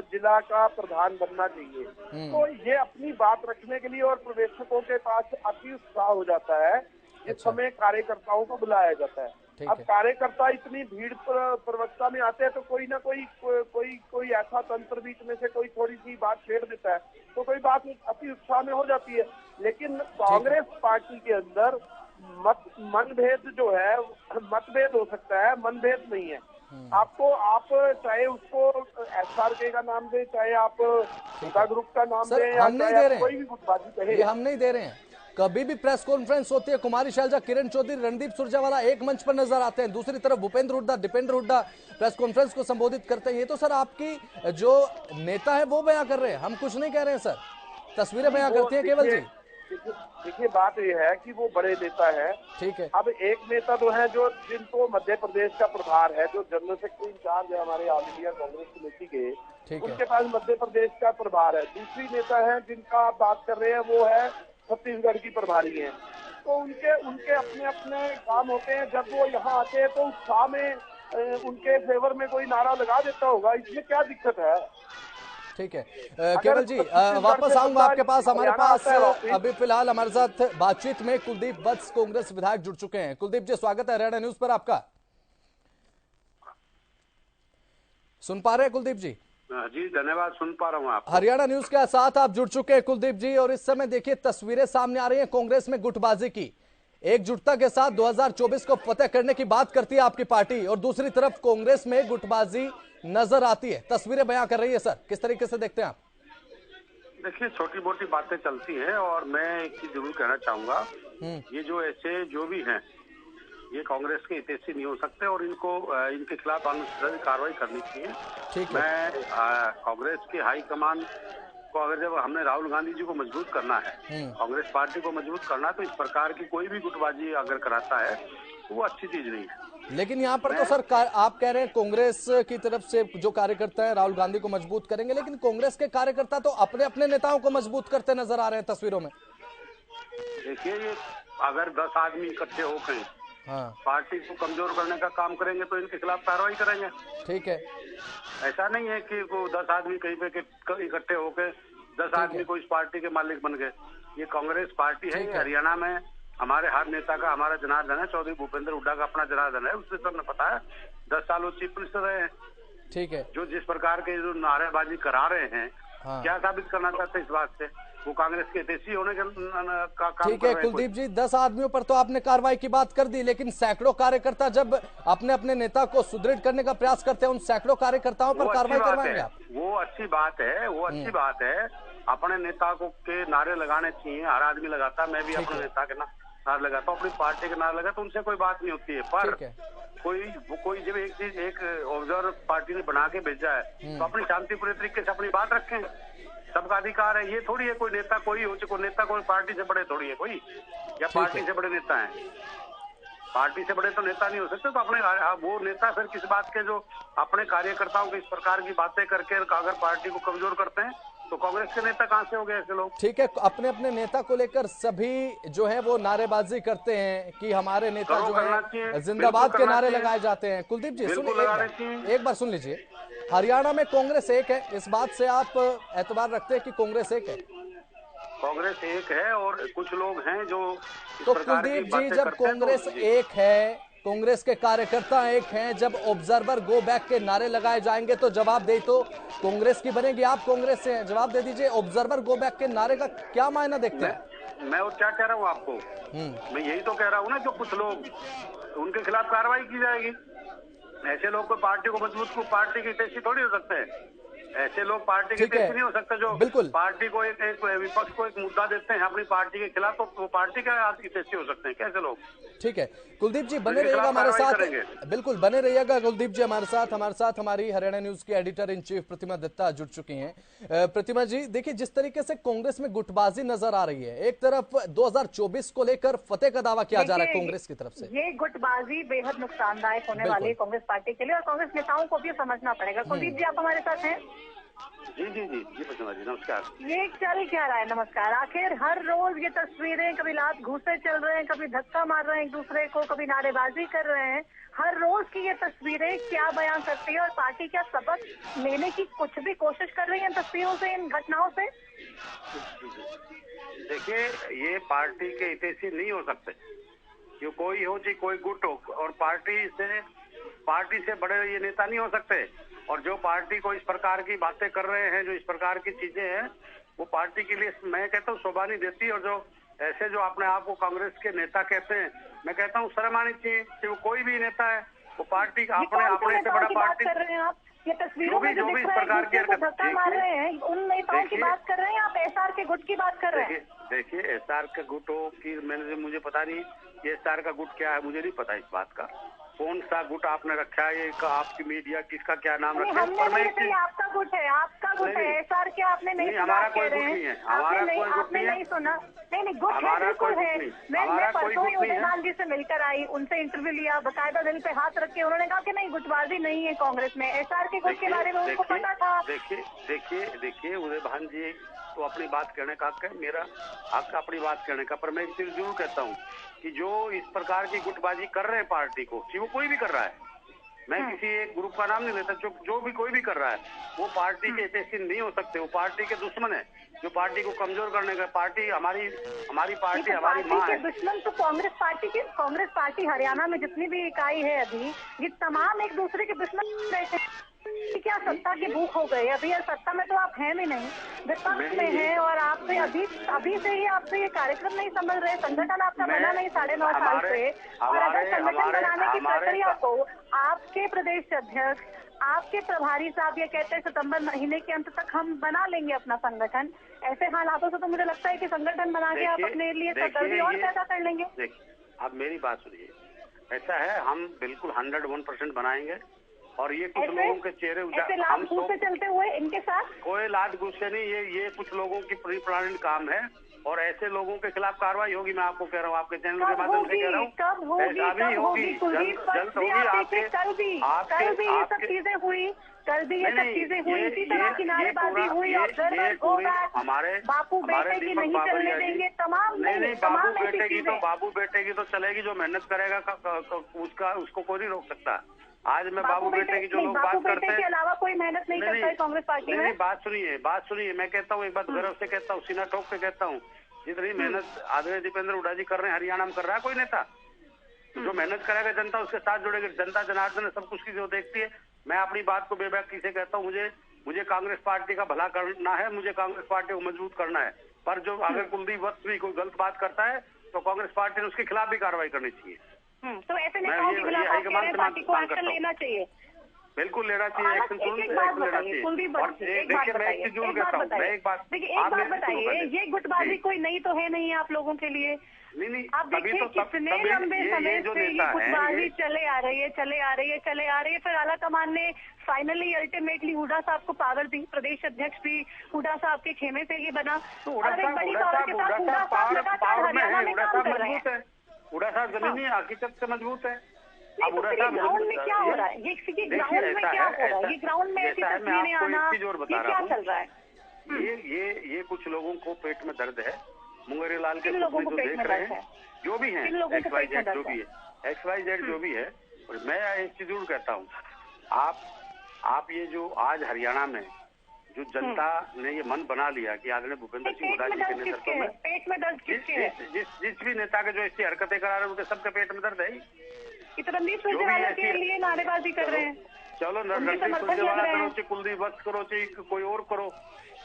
जिला का प्रधान बनना चाहिए। तो ये अपनी बात रखने के लिए और पर्यवेक्षकों के पास अति उत्साह हो जाता है जिस समय कार्यकर्ताओं को बुलाया जाता है। अब कार्यकर्ता इतनी भीड़ प्रवक्ता में आते हैं तो कोई ना कोई ऐसा तंत्र बीच में से कोई थोड़ी सी बात छेड़ देता है, तो कोई बात अति उत्साह में हो जाती है। लेकिन कांग्रेस पार्टी के अंदर मनभेद जो है, मतभेद हो सकता है, मनभेद नहीं है। आपको आप चाहे उसको SRK का नाम दे, चाहे आप ग्रुप का नाम दे, हम नहीं दे रहे हैं, कोई भी गुटबाजी कहे, ये हम नहीं दे रहे हैं। कभी भी प्रेस कॉन्फ्रेंस होती है, कुमारी शैलजा, किरण चौधरी, रणदीप सुरजेवाला एक मंच पर नजर आते हैं, दूसरी तरफ भूपेंद्र हुड्डा, दीपेंद्र हुड्डा प्रेस कॉन्फ्रेंस को संबोधित करते हैं। ये तो सर आपकी जो नेता है वो बयां कर रहे हैं, हम कुछ नहीं कह रहे हैं सर, तस्वीरें बयां करती है केवल जी। देखिए बात ये है कि वो बड़े नेता है, ठीक है। अब एक नेता तो है जो जिनको मध्य प्रदेश का प्रभार है, जो जनरल सेक्रेटरी इंचार्ज है हमारे ऑल इंडिया कांग्रेस कमेटी के, उनके पास मध्य प्रदेश का प्रभार है। दूसरी नेता है जिनका आप बात कर रहे हैं, वो है छत्तीसगढ़ की प्रभारी है। तो उनके अपने अपने काम होते हैं। जब वो यहाँ आते हैं तो उत्साह में उनके फेवर में कोई नारा लगा देता होगा, इसमें क्या दिक्कत है? ठीक है केवल जी, वापस आऊंगा आपके पास। हमारे पास अभी फिलहाल हमारे साथ बातचीत में कुलदीप वत्स कांग्रेस विधायक जुड़ चुके हैं। कुलदीप जी, स्वागत है हरियाणा न्यूज पर आपका। सुन पा रहे हैं कुलदीप जी? जी धन्यवाद, सुन पा रहा हूँ आप। हरियाणा न्यूज के साथ आप जुड़ चुके हैं कुलदीप जी, और इस समय देखिए तस्वीरें सामने आ रही हैं कांग्रेस में गुटबाजी की। एकजुटता के साथ 2024 को फतेह करने की बात करती है आपकी पार्टी, और दूसरी तरफ कांग्रेस में गुटबाजी नजर आती है, तस्वीरें बयां कर रही है। सर किस तरीके से देखते हैं आप? देखिए छोटी मोटी बातें चलती हैं, और मैं एक चीज जरूर कहना चाहूंगा, ये जो ऐसे जो भी हैं ये कांग्रेस के हितैषी नहीं हो सकते, और इनके खिलाफ अनुशासन कार्रवाई करनी चाहिए। मैं कांग्रेस की हाईकमान को, अगर जब हमने राहुल गांधी जी को मजबूत करना है, कांग्रेस पार्टी को मजबूत करना है, तो इस प्रकार की कोई भी गुटबाजी अगर कराता है तो वो अच्छी चीज नहीं है। लेकिन यहाँ पर तो सर आप कह रहे हैं कांग्रेस की तरफ से जो कार्यकर्ता है राहुल गांधी को मजबूत करेंगे, लेकिन कांग्रेस के कार्यकर्ता तो अपने अपने नेताओं को मजबूत करते नजर आ रहे हैं तस्वीरों में। देखिए ये अगर 10 आदमी इकट्ठे होकर पार्टी को कमजोर करने का काम करेंगे तो इनके खिलाफ कार्रवाई करेंगे। ठीक है, ऐसा नहीं है कि वो 10 आदमी कहीं पे इकट्ठे होकर 10 आदमी को इस पार्टी के मालिक बन गए। ये कांग्रेस पार्टी है, हरियाणा में हमारे हर नेता का हमारा जनार्दन है, चौधरी भूपेंद्र हुड्डा का अपना जनार्दन है, उससे सबने पता है। 10 साल वो चीफ मिनिस्टर रहे हैं। ठीक है, जो जिस प्रकार के जो नारेबाजी करा रहे हैं, क्या साबित करना चाहते हैं इस बात से? वो कांग्रेस के हितैषी होने का काम। ठीक है कुलदीप जी, 10 आदमियों पर तो आपने कार्रवाई की बात कर दी, लेकिन सैकड़ों कार्यकर्ता जब अपने अपने नेता को सुदृढ़ करने का प्रयास करते हैं, उन सैकड़ों कार्यकर्ताओं पर कार्रवाई करवाएंगे आप? वो अच्छी बात है, वो अच्छी बात है। अपने नेता को के नारे लगाने चाहिए, हर आदमी लगाता है, मैं भी अपने नेता के नारे लगाता हूँ, अपनी पार्टी के नारे लगाता, उनसे कोई बात नहीं होती है। पर कोई जब एक चीज एक ऑब्जर्वर पार्टी ने बना के भेजा है तो अपनी शांतिपूर्ण तरीके से अपनी बात रखें, सबका अधिकार है। ये थोड़ी है कोई नेता कोई हो, कोई नेता कोई पार्टी से बड़े थोड़ी है कोई, या पार्टी से बड़े नेता हैं। पार्टी से बड़े तो नेता नहीं हो सकते, तो अपने वो नेता फिर किस बात के जो अपने कार्यकर्ताओं को इस प्रकार की बातें करके अगर पार्टी को कमजोर करते हैं तो कांग्रेस के नेता कहां से हो गए ऐसे लोग? ठीक है, अपने अपने नेता को लेकर सभी जो है वो नारेबाजी करते हैं कि हमारे नेता जो है जिंदाबाद के नारे लगाए जाते हैं। कुलदीप जी सुनिए, एक बार सुन लीजिए, हरियाणा में कांग्रेस एक है, इस बात से आप एतबार रखते हैं कि कांग्रेस एक है? कांग्रेस एक है और कुछ लोग हैं जो तो कुलदीप जी जब कांग्रेस एक है, कांग्रेस के कार्यकर्ता एक हैं, जब ऑब्जर्वर गो बैक के नारे लगाए जाएंगे तो जवाब दे तो कांग्रेस की बनेगी। आप कांग्रेस से हैं, जवाब दे दीजिए, ऑब्जर्वर गो बैक के नारे का क्या मायना देखते हैं? मैं और क्या कह रहा हूँ आपको, मैं यही तो कह रहा हूँ ना, जो कुछ लोग उनके खिलाफ कार्रवाई की जाएगी। ऐसे लोग को पार्टी को मजबूत को पार्टी की हितैषी थोड़ी हो सकते हैं। ऐसे लोग पार्टी के हितैषी नहीं हो सकते जो बिल्कुल पार्टी को एक विपक्ष को एक मुद्दा देते हैं अपनी पार्टी के खिलाफ, तो वो पार्टी के हितैषी हो सकते हैं कैसे लोग? ठीक है कुलदीप जी, बने रहिएगा हमारे साथ, बिल्कुल बने रहिएगा कुलदीप जी हमारे साथ हमारी हरियाणा न्यूज की एडिटर इन चीफ प्रतिमा दत्ता जुड़ चुकी हैं। प्रतिमा जी देखिए, जिस तरीके से कांग्रेस में गुटबाजी नजर आ रही है, एक तरफ 2024 को लेकर फतेह का दावा किया जा रहा है कांग्रेस की तरफ से, ये गुटबाजी बेहद नुकसानदायक होने वाली है कांग्रेस पार्टी के लिए, और कांग्रेस नेताओं को भी समझना पड़ेगा। कुलदीप जी आप हमारे साथ हैं? जी जी जी जी प्रतिमा जी नमस्कार। ये चल क्या रहा है? नमस्कार। आखिर हर रोज ये तस्वीरें, कभी लात घूसे चल रहे हैं, कभी धक्का मार रहे हैं एक दूसरे को, कभी नारेबाजी कर रहे हैं, हर रोज की ये तस्वीरें क्या बयान करती है, और पार्टी क्या सबक लेने की कुछ भी कोशिश कर रही है इन तस्वीरों से, इन घटनाओं से? देखिए ये पार्टी के हितैषी नहीं हो सकते, जो कोई हो चाहे कोई गुट हो, और पार्टी से बड़े ये नेता नहीं हो सकते। और जो पार्टी को इस प्रकार की बातें कर रहे हैं, जो इस प्रकार की चीजें हैं, वो पार्टी के लिए मैं कहता हूँ शोभा नहीं देती। और जो ऐसे जो अपने आप को कांग्रेस के नेता कहते हैं, मैं कहता हूँ शर्म आनी चाहिए कि वो कोई भी नेता है, वो पार्टी का अपने से बड़ा पार्टी कर रहे हैं आप। ये तस्वीरों में जो दिख रहा है, प्रकार की धक्का मार रहे हैं, उन नेताओं की बात कर रहे हैं आप, एसआर के गुट की बात कर रहे हैं। देखिए एसआर के गुटों की मुझे पता नहीं, ये एसआर का गुट क्या है मुझे नहीं पता इस बात का, कौन सा गुट आपने रखा है, ये आपकी मीडिया किसका क्या नाम रखा है। आपका गुट है, आपका गुट है, एसआर के आपने नहीं सुना, हमारा कोई गुट नहीं है, हमारा कोई गुट नहीं है, नहीं सुना, नहीं गुट है, बिल्कुल है। मैं परसों ही उदयलाल जी से मिलकर आई, उनसे इंटरव्यू लिया, बाकायदा दिल पे हाथ रख के उन्होंने कहा कि नहीं गुटबाजी नहीं है कांग्रेस में, एसआर के गुट के बारे में उनको पता था। देखिए उदय भान जी तो अपनी बात कहने का हक है, मेरा हक अपनी बात कहने का, पर मैं एक चीज जरूर कहता हूँ कि जो इस प्रकार की गुटबाजी कर रहे हैं पार्टी को, वो कोई भी कर रहा है, मैं किसी एक ग्रुप का नाम नहीं लेता, जो भी कोई भी कर रहा है वो पार्टी के हितैषी नहीं हो सकते, वो पार्टी के दुश्मन है, जो पार्टी को कमजोर करने का, पार्टी हमारी पार्टी हमारी माँ है। दुश्मन तो कांग्रेस पार्टी हरियाणा में जितनी भी इकाई है अभी, ये तमाम एक दूसरे के दुश्मन रहते हैं। क्या सत्ता की भूख हो गई अभी? सत्ता में तो आप हैं भी नहीं, विपक्ष में हैं, और आपसे अभी से ही आपसे ये कार्यक्रम नहीं समझ रहे, संगठन आपका बना नहीं 9.5 साल से, और अगर संगठन बनाने की प्रक्रिया को आपके प्रदेश अध्यक्ष, आपके प्रभारी साहब ये कहते हैं सितंबर महीने के अंत तक हम बना लेंगे अपना संगठन, ऐसे हालातों से तो मुझे लगता है कि संगठन बना के आप अपने लिए सरदर्दी और पैदा कर लेंगे। देखिए आप मेरी बात सुनिए, ऐसा है हम बिल्कुल 101% बनाएंगे, और ये कुछ लोगों के चेहरे हम से चलते हुए इनके साथ कोई लाद गुस्से नहीं, ये कुछ लोगों की प्लानिंग काम है, और ऐसे लोगों के खिलाफ कार्रवाई होगी, मैं आपको कह रहा हूँ, आपके चैनल के माध्यम से कह रहा हूँ, कब होगी, जल्द होगी। कल भी ये सब चीजें हुई, कल भी ये सब चीजें हुई, इसी तरह की नारेबाजी हुई, हमारे बापू बेटे की नहीं चलने देंगे, बाबू बेटे की तो चलेगी, जो मेहनत करेगा उसको कोई नहीं रोक सकता। आज मैं बाबू बेटे की जो लोग बात करते हैं के अलावा कोई मेहनत नहीं करता है कांग्रेस पार्टी में। बात सुनिए, मैं कहता हूँ एक बात गर्व से कहता हूँ, सीना ठोक के कहता हूँ, जितनी मेहनत आदरणीय दीपेंद्र हुड्डा जी कर रहे हैं हरियाणा में, कर रहा है कोई नेता, जो मेहनत करेगा जनता उसके साथ जुड़ेगी, जनता जनार्दन सब कुछ की जो देखती है। मैं अपनी बात को बेबाकी से कहता हूँ, मुझे कांग्रेस पार्टी का भला करना है, मुझे कांग्रेस पार्टी को मजबूत करना है, पर जो अगर कुलदीप वत्स भी कोई गलत बात करता है तो कांग्रेस पार्टी ने उसके खिलाफ भी कार्रवाई करनी चाहिए। तो ऐसे नेताओं के खिलाफ पार्टी को एक्शन लेना चाहिए, बिल्कुल लेना चाहिए, एक्शन तुरंत लेना चाहिए। और देखिए मैं एक चीज जरूर कहता हूँ, मैं एक बात बताइए, ये गुटबाजी कोई नई तो है नहीं आप लोगों के लिए? नहीं, आप देखिए कितने लंबे समय से ये गुटबाजी चले आ रही है, फिर आला कमान ने फाइनली अल्टीमेटली हुड्डा साहब को पावर दी, प्रदेश अध्यक्ष भी हुड्डा साहब के खेमे से ही बना, और एक बड़ी पावर के साथ हुड्डा साहब लगातार हरियाणा में काम कर रहे हैं। हुड्डा साहब जमीनी हकीकत से मजबूत है। अब ग्राउंड में क्या हो रहा है, ये ग्राउंड में क्या हो रहा है, ये ग्राउंड में ऐसी तस्वीरें आना, ये क्या चल रहा है? ये कुछ लोगों को पेट में दर्द है, मुंगेरी लाल के लोगों को देख रहे हैं, जो भी है XYZ जो भी है, और मैं एक चीज जरूर कहता हूँ, आप ये जो आज हरियाणा में जो जनता ने ये मन बना लिया कि आदरणीय भूपेंद्र सिंह हुड्डा जी के नेतृत्व में पेट में दर्द जिस भी नेता के जो ऐसी हरकतें करा रहे हैं उनके सबके पेट में दर्द है ही। रणदीप सुरजेवाला के लिए नारेबाजी कर रहे हैं, चलो रणदीप सुरजेवाला करो चाहे कुलदीप वत्स करो चाहे कोई और करो,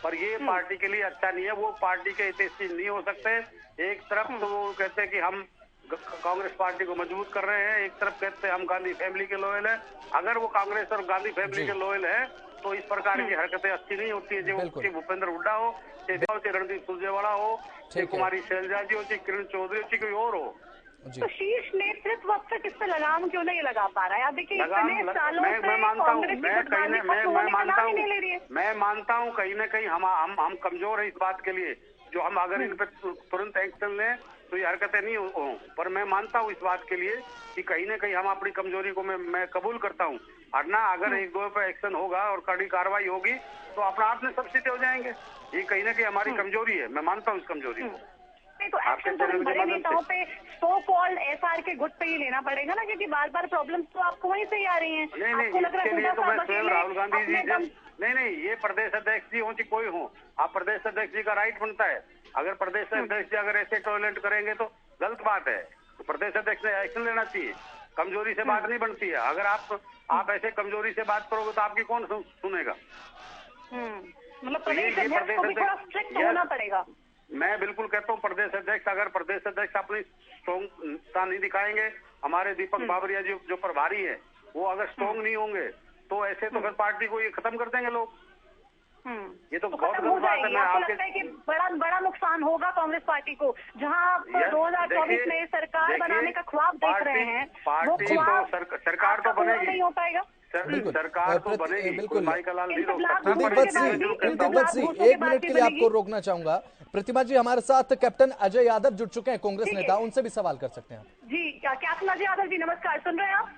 पर ये पार्टी के लिए अच्छा नहीं है, वो पार्टी के हितैषी नहीं हो सकते। एक तरफ तो वो कहते हैं कि हम कांग्रेस पार्टी को मजबूत कर रहे हैं, एक तरफ कहते हैं हम गांधी फैमिली के लोयल है। अगर वो कांग्रेस और गांधी फैमिली के लोयल है तो इस प्रकार की हरकतें अच्छी नहीं होती है, जो भूपेंद्र हुड्डा हो, चाहे रणदीप सुरजेवाला हो, चाहे कुमारी शैलजा जी हो, चाहे किरण चौधरी हो, चाहे कोई और हो। तो शीर्ष नेतृत्व अब तक इस पर लगाम क्यों नहीं लगा पा रहा है? आप देखिए इतने सालों से मैं मानता हूँ कहीं न कहीं हम कमजोर है इस बात के लिए, जो हम अगर इन पर तुरंत एक्शन लें तो ये हरकतें नहीं हो, पर मैं मानता हूँ इस बात के लिए कि कहीं न कहीं हम अपनी कमजोरी को मैं कबूल करता हूँ, और ना अगर एक दो पे एक्शन होगा और कड़ी कार्रवाई होगी तो अपना आप में सब सीधे हो जाएंगे। ये कहीं न कहीं हमारी कमजोरी है, मैं मानता हूँ इस कमजोरी को। तो एक्शन तो बड़े नेताओं पे सो कॉल्ड एसआर के गुट पे ही लेना पड़ेगा ना, क्योंकि बार बार प्रॉब्लम्स तो आपको वहीं से ही आ रही हैं। आपको लग रहा है राहुल गांधी जी नहीं, ये प्रदेश अध्यक्ष जी हो चाहे कोई हो, आप प्रदेश अध्यक्ष जी का राइट बनता है। अगर प्रदेश अध्यक्ष जी अगर ऐसे टॉयलेट करेंगे तो गलत बात है, तो प्रदेश अध्यक्ष ने एक्शन लेना चाहिए। कमजोरी से बात नहीं बनती है, अगर आप ऐसे कमजोरी से बात करोगे तो आपकी कौन सुनेगा? मतलब प्रदेश अध्यक्ष को भी थोड़ा स्ट्रिक्ट होना पड़ेगा। मैं बिल्कुल कहता हूँ प्रदेश अध्यक्ष, अगर प्रदेश अध्यक्ष अपनी स्ट्रॉन्गता नहीं दिखाएंगे, हमारे दीपक बाबरिया जी जो प्रभारी है वो अगर स्ट्रॉन्ग नहीं होंगे तो ऐसे तो फिर पार्टी को ये खत्म कर देंगे लोग। ये तो बहुत गलत बात है। मैं आपको लगता है कि बड़ा नुकसान होगा कांग्रेस पार्टी को, जहां आप 2024 में सरकार बनाने का ख्वाब देख रहे हैं, वो ख्वाब सरकार तो बनेगी, नहीं हो पाएगा। सरकार तो बनेगी, बिल्कुल। माइकलाल नहीं रोक सकता। प्रतिभा जी, 1 मिनट के लिए आपको रोकना चाहूंगा। प्रतिभा जी, हमारे साथ कैप्टन अजय यादव जुड़ चुके हैं, कांग्रेस नेता, उनसे भी सवाल कर सकते हैं आप। जी, कैप्टन अजय यादव जी नमस्कार, सुन रहे हैं आप?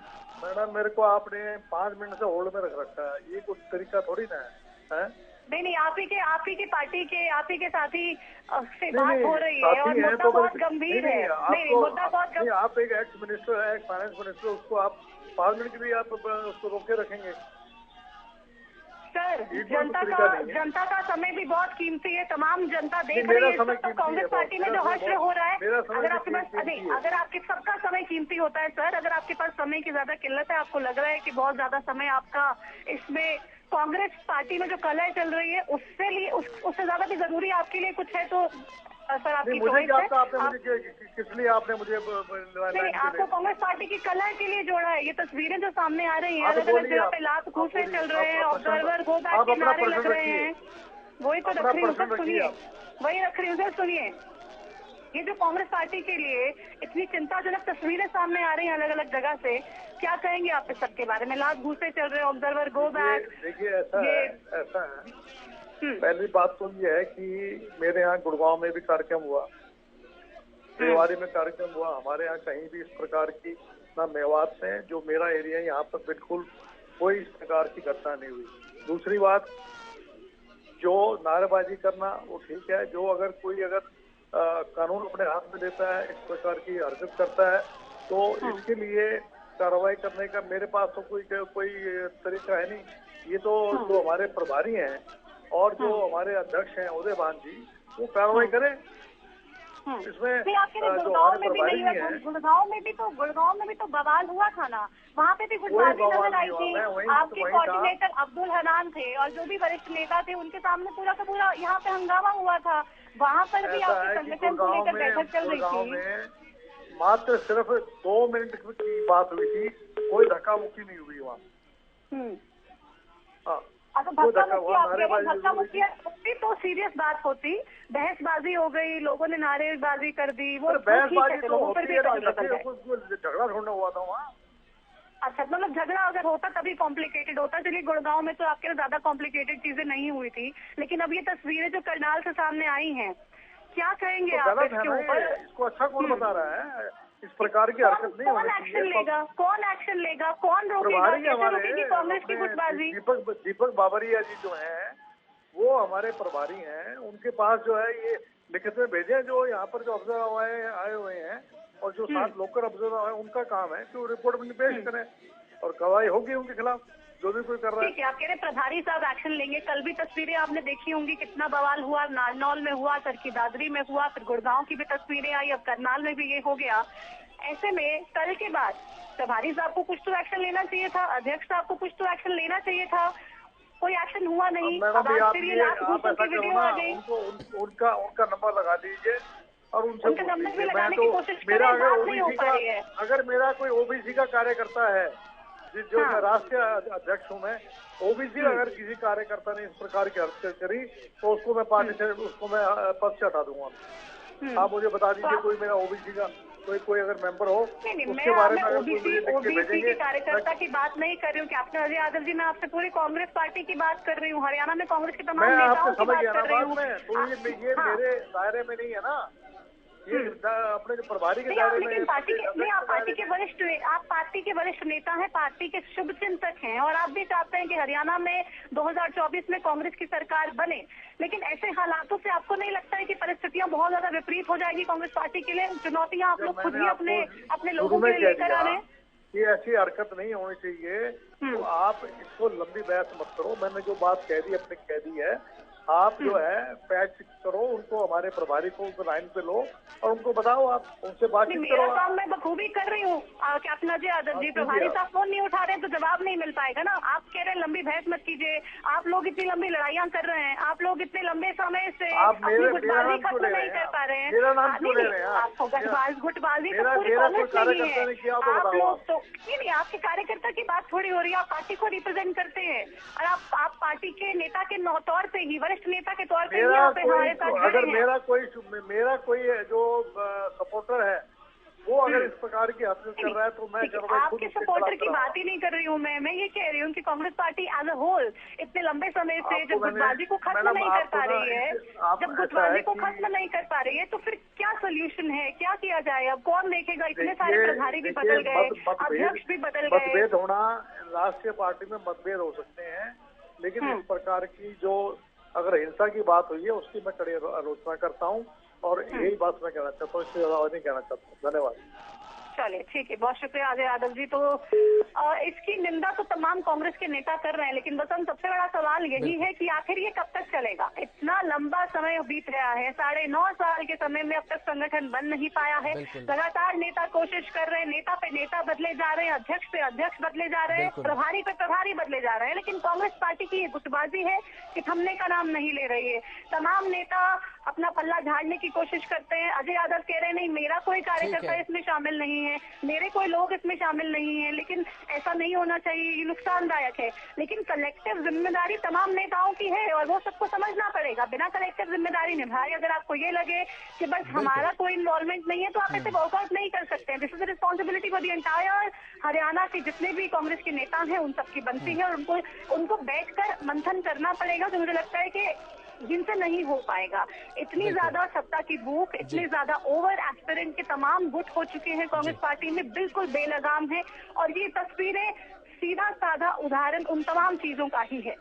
मैडम, मेरे को आपने 5 मिनट से होल्ड में रख रखा है, ये कुछ तरीका थोड़ी ना है। नहीं, आप ही के पार्टी के आप ही के साथी से बात हो रही है और मुद्दा बहुत गंभीर है। नहीं, मुद्दा बहुत गंभीर। आप एक एक्स मिनिस्टर है, एक फाइनेंस मिनिस्टर, उसको आप 5 मिनट के लिए आप उसको रोके रखेंगे? सर, जनता का समय भी बहुत कीमती है, तमाम जनता देख रही है। तो कांग्रेस पार्टी में जो हर्ष हो रहा है, अगर आपके पास अगर आपके सबका समय कीमती होता है सर, अगर आपके पास समय की ज्यादा किल्लत है, आपको लग रहा है कि बहुत ज्यादा समय आपका इसमें कांग्रेस पार्टी में जो कलह चल रही है उससे ज्यादा भी जरूरी आपके लिए कुछ है तो सर आपकी चॉइस है। किस लिए आपने मुझे आपको कांग्रेस पार्टी की कलह के लिए जोड़ा है? ये तस्वीरें जो सामने आ रही हैं, अलग अलग जगह पे लात घूसे चल रहे हैं, ऑब्जर्वर गो बैक के नारे लग रहे हैं, वही तो रख रही हूँ सर, सुनिए, वही रख रही हूँ सर, सुनिए। ये जो कांग्रेस पार्टी के लिए इतनी चिंताजनक तस्वीरें सामने आ रही हैं अलग अलग जगह से, क्या कहेंगे आप इस सबके बारे में? लात घूसे चल रहे हैं, ऑब्जर्वर गो बैक। देखिए, ऐसा है पहली बात तो ये है कि मेरे यहाँ गुड़गांव में भी कार्यक्रम हुआ, रेवाड़ी में कार्यक्रम हुआ, हमारे यहाँ कहीं भी इस प्रकार की, ना मेवात में जो मेरा एरिया है यहाँ पर बिल्कुल कोई इस प्रकार की घटना नहीं हुई। दूसरी बात, जो नारेबाजी करना वो ठीक है, जो अगर कानून अपने हाथ में लेता है, इस प्रकार की हरकत करता है, तो इसके लिए कार्रवाई करने का मेरे पास तो कोई तरीका है नहीं। ये तो जो हमारे प्रभारी हैं और जो हमारे अध्यक्ष हैं उदय भान जी, वो कार्रवाई करें। इसमें गुड़गांव में भी तो बवाल हुआ था ना, वहाँ पे भी गुटबाजी नजर आई थी। आपके कोऑर्डिनेटर अब्दुल हनान थे और जो भी वरिष्ठ नेता थे उनके सामने पूरा का पूरा यहाँ पे हंगामा हुआ था। वहाँ पर भी आपके संगठन को लेकर बैठक चल रही थी। मात्र सिर्फ 2 मिनट की बात हुई थी, कोई धक्का मुक्की नहीं हुई वहाँ। धक्का मुक्की होती तो सीरियस बात होती, बहसबाजी हो गई, लोगों ने नारेबाजी कर दी, वो बहसबाजी तो होती है, झगड़ा ढूंढना हुआ था वहाँ। अच्छा, मतलब झगड़ा अगर होता तभी कॉम्प्लिकेटेड होता। चलिए, गुड़गांव में तो आपके ज्यादा कॉम्प्लिकेटेड चीजें नहीं हुई थी, लेकिन अब ये तस्वीरें जो करनाल से सामने आई हैं, क्या कहेंगे आप इसके ऊपर? इसको अच्छा कौन बता रहा है? इस प्रकार की हरकत नहीं होनी चाहिए। कौन एक्शन लेगा? कौन रोकेगा? कांग्रेस की गुटबाजी? दीपक बाबरिया जी जो हैं वो हमारे प्रभारी हैं, उनके पास जो है ये लिखित में भेजे, जो यहाँ पर जो ऑब्जर्वर आए हुए हैं और जो 7 लोकल ऑब्जर्वर है, उनका काम है कि वो रिपोर्ट में पेश करें और कार्रवाई होगी उनके खिलाफ, जो भी कोई कर रहा है। ठीक है, आप कह रहे प्रभारी साहब एक्शन लेंगे। कल भी तस्वीरें आपने देखी होंगी, कितना बवाल हुआ, नारनौल में हुआ, चरखी दादरी में हुआ, फिर गुड़गांव की भी तस्वीरें आई, अब करनाल में भी ये हो गया। ऐसे में कल के बाद प्रभारी साहब को कुछ तो एक्शन लेना चाहिए था, अध्यक्ष साहब को कुछ तो एक्शन लेना चाहिए था, कोई एक्शन हुआ नहीं। उनका नंबर लगा दीजिए और उनसे नंबर भी लगाने की कोशिश करें, नहीं हो पा रही है। अगर मेरा कोई ओबीसी का कार्यकर्ता है, जो मैं राष्ट्रीय अध्यक्ष हूँ, मैं ओबीसी अगर किसी कार्यकर्ता ने इस प्रकार की हरकत करी तो उसको मैं पार्टी से पद से हटा दूंगा। आप मुझे बता दीजिए कोई मेरा ओबीसी का कोई अगर मेंबर हो, उसके बारे में ओबीसी के कार्यकर्ता की बात नहीं कर रही हूँ कैप्टन अजय यादव जी, मैं आपसे पूरी कांग्रेस पार्टी की बात कर रही हूँ, हरियाणा में कांग्रेस के तमाम नेताओं की बात कर रही हूँ। तो ये मेरे दायरे में नहीं है ना, ये अपने जो प्रभारी के दायरे में। आप पार्टी के वरिष्ठ नेता हैं, पार्टी के शुभ चिंतक हैं और आप भी चाहते हैं कि हरियाणा में 2024 में कांग्रेस की सरकार बने, लेकिन ऐसे हालातों से आपको नहीं लगता है कि परिस्थितियां बहुत ज्यादा विपरीत हो जाएगी कांग्रेस पार्टी के लिए? चुनौतियां आप लोग खुद ही अपने लोगों के लिए लेकर आ रहे हैं। ये ऐसी हरकत नहीं होनी चाहिए, तो आप इसको लंबी बहस मत करो। मैंने जो बात कह दी अपनी कह दी है, आप जो है पैच फिक्स करो उनको, हमारे प्रभारी को उनको लाइन पे लो और उनको बताओ, आप उनसे बातचीत करो। मेरा काम मैं बखूबी कर रही हूँ। कैप्टन अजय यादव जी, प्रभारी साहब फोन नहीं उठा रहे तो जवाब नहीं मिल पाएगा ना। आप कह रहे हैं लंबी बहस मत कीजिए, आप लोग इतनी लंबी लड़ाइयाँ कर रहे हैं, आप लोग इतने लंबे समय से अपनी गुटबाजी खत्म नहीं कर पा रहे हैं। मेरा नाम क्यों ले रहे हैं? आपको गुटबाजी तो पूरी कांग्रेस नहीं है। आप लोग तो नहीं, आपके कार्यकर्ता की बात थोड़ी हो रही है, आप पार्टी को रिप्रेजेंट करते हैं और आप पार्टी के नेता के तौर पे ही, वरिष्ठ नेता के तौर पे ही यहाँ पे हमारे साथ जुड़े हैं। अगर मेरा कोई जो सपोर्टर है वो अगर इस प्रकार की हरकत कर रहा है तो मैं आपके सपोर्टर की बात ही नहीं कर रही हूँ। मैं ये कह रही हूँ कि Congress party as a whole इतने लंबे समय से जब गुटबाजी को खत्म नहीं कर पा रही है, जब गुटबाजी को खत्म नहीं कर पा रही है तो फिर क्या सोल्यूशन है, क्या किया जाए? अब कौन देखेगा? इतने सारे प्रभारी भी बदल गए, अध्यक्ष भी बदल गए। मतभेद होना, राष्ट्रीय पार्टी में मतभेद हो सकते हैं, लेकिन इस प्रकार की जो अगर हिंसा की बात हुई है उसकी मैं कड़ी आलोचना करता हूँ और यही बात मैं कहना चाहता हूँ, इससे ज्यादा नहीं कहना चाहता। धन्यवाद। चलिए ठीक है, बहुत शुक्रिया अजय यादव जी। तो इसकी निंदा तो तमाम कांग्रेस के नेता कर रहे हैं, लेकिन बस सबसे बड़ा सवाल यही है कि आखिर ये कब तक चलेगा? इतना लंबा समय बीत रहा है, 9.5 साल के समय में अब तक संगठन बन नहीं पाया है। लगातार नेता कोशिश कर रहे हैं, नेता पे नेता बदले जा रहे हैं, अध्यक्ष पे अध्यक्ष बदले जा रहे हैं, प्रभारी पे प्रभारी बदले जा रहे हैं, लेकिन कांग्रेस पार्टी की ये गुटबाजी है कि थमने का नाम नहीं ले रही है। तमाम नेता अपना पल्ला झाड़ने की कोशिश करते हैं। अजय यादव कह रहे नहीं, मेरा कोई कार्यकर्ता इसमें शामिल नहीं है, मेरे कोई लोग इसमें शामिल नहीं है, लेकिन ऐसा नहीं होना चाहिए, ये नुकसानदायक है। लेकिन कलेक्टिव जिम्मेदारी तमाम नेताओं की है और वो सबको समझना पड़ेगा। बिना कलेक्टिव जिम्मेदारी निभाए अगर आपको ये लगे कि बस हमारा कोई इन्वॉल्वमेंट नहीं है तो आप ऐसे वॉकआउट नहीं कर सकते हैं। This is responsibility for the entire Haryana के जितने भी कांग्रेस के नेता हैं उन सबकी बनती है और उनको बैठकर मंथन करना पड़ेगा। तो मुझे लगता है कि जिनसे नहीं हो पाएगा। इतनी ज्यादा सत्ता की भूख, इतने ज्यादा ओवर एस्पिरेंट के तमाम गुट हो चुके हैं कांग्रेस पार्टी में, बिल्कुल बेलगाम है और ये तस्वीरें सीधा साधा उदाहरण उन तमाम चीजों का ही है।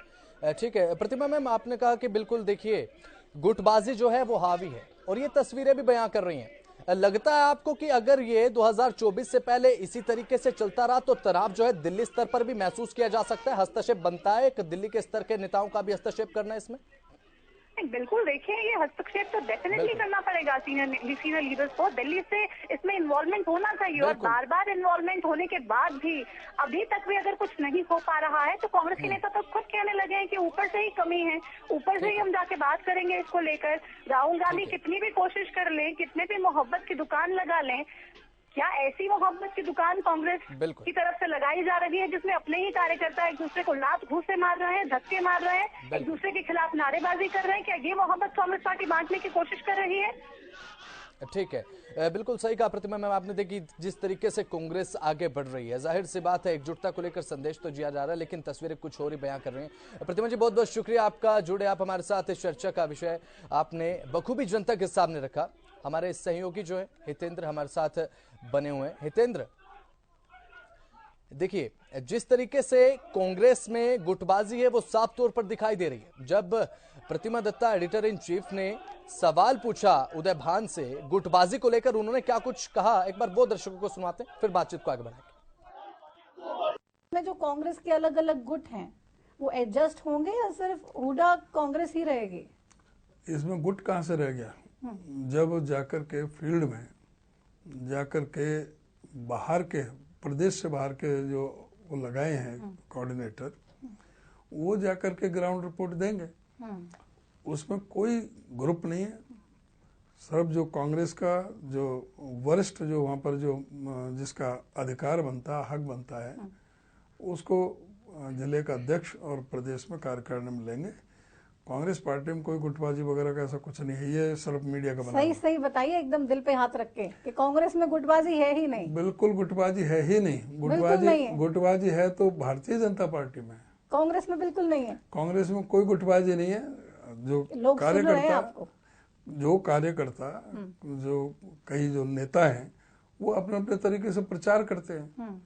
ठीक है प्रतिमा मैम, आपने कहा कि बिल्कुल देखिए गुटबाजी जो है वो हावी है और ये तस्वीरें भी बयां कर रही हैं। लगता है आपको कि अगर ये 2024 से पहले इसी तरीके से चलता रहा तो तनाव जो है दिल्ली स्तर पर भी महसूस किया जा सकता है? हस्तक्षेप बनता है एक दिल्ली के स्तर के नेताओं का भी हस्तक्षेप करना है इसमें? बिल्कुल, देखिए ये हस्तक्षेप तो डेफिनेटली करना पड़ेगा सीनियर लीडर्स को। दिल्ली से इसमें इन्वॉल्वमेंट होना चाहिए और बार बार इन्वॉल्वमेंट होने के बाद भी अभी तक भी अगर कुछ नहीं हो पा रहा है तो कांग्रेस के नेता तो खुद कहने लगे हैं कि ऊपर से ही कमी है, ऊपर से ही हम जाके बात करेंगे इसको लेकर। राहुल गांधी कितनी भी कोशिश कर लें, कितने भी मोहब्बत की दुकान लगा लें, क्या ऐसी मोहब्बत की दुकान कांग्रेस की तरफ से लगाई जा रही है जिसमें अपने ही कार्यकर्ता एक दूसरे को लात घूंसे मार रहे हैं, धक्के मार रहे हैं, एक दूसरे के खिलाफ नारेबाजी कर रहे हैं? क्या ये मोहब्बत कांग्रेस पार्टी बांटने की कोशिश कर रही है? ठीक है, बिल्कुल सही कहा प्रतिमा मैम आपने। देखी जिस तरीके से कांग्रेस आगे बढ़ रही है, जाहिर सी बात है एकजुटता को लेकर संदेश तो दिया जा रहा है, लेकिन तस्वीरें कुछ और ही बयां कर रही हैं। प्रतिमा जी बहुत बहुत शुक्रिया आपका, जुड़े आप हमारे साथ। इस चर्चा का विषय आपने बखूबी जनता के सामने रखा। हमारे सहयोगी जो है हितेंद्र हमारे साथ बने हुए हैं। हितेंद्र, देखिए जिस तरीके से कांग्रेस में गुटबाजी है वो साफ तौर पर दिखाई दे रही है। जब प्रतिमा दत्ता एडिटर इन चीफ ने सवाल पूछा उदय भान से गुटबाजी को लेकर, उन्होंने क्या कुछ कहा, एक बार वो दर्शकों को सुनाते हैं फिर बातचीत को आगे बढ़ाएंगे। में जो कांग्रेस के अलग अलग गुट हैं वो एडजस्ट होंगे या सिर्फ हुडा कांग्रेस ही रहेगी? इसमें गुट कहाँ से रह गया? जब जाकर के फील्ड में जाकर के बाहर के प्रदेश से बाहर के जो वो लगाए हैं कोऑर्डिनेटर, वो जाकर के ग्राउंड रिपोर्ट देंगे। उसमें कोई ग्रुप नहीं है, सब जो कांग्रेस का जो वरिष्ठ जो वहाँ पर जो जिसका अधिकार बनता है, हक बनता है, उसको जिले का अध्यक्ष और प्रदेश में कार्यकारिणी में लेंगे। कांग्रेस पार्टी में कोई गुटबाजी वगैरह का ऐसा कुछ नहीं है, ये सिर्फ मीडिया का बना। सही बताइए एकदम दिल पे हाथ रख के कि कांग्रेस में गुटबाजी है ही नहीं। बिल्कुल गुटबाजी है ही नहीं। गुटबाजी है तो भारतीय जनता पार्टी में, कांग्रेस में बिल्कुल नहीं है। कांग्रेस में कोई गुटबाजी नहीं है। जो कार्यकर्ता जो कई जो नेता हैं वो अपने अपने तरीके से प्रचार करते हैं।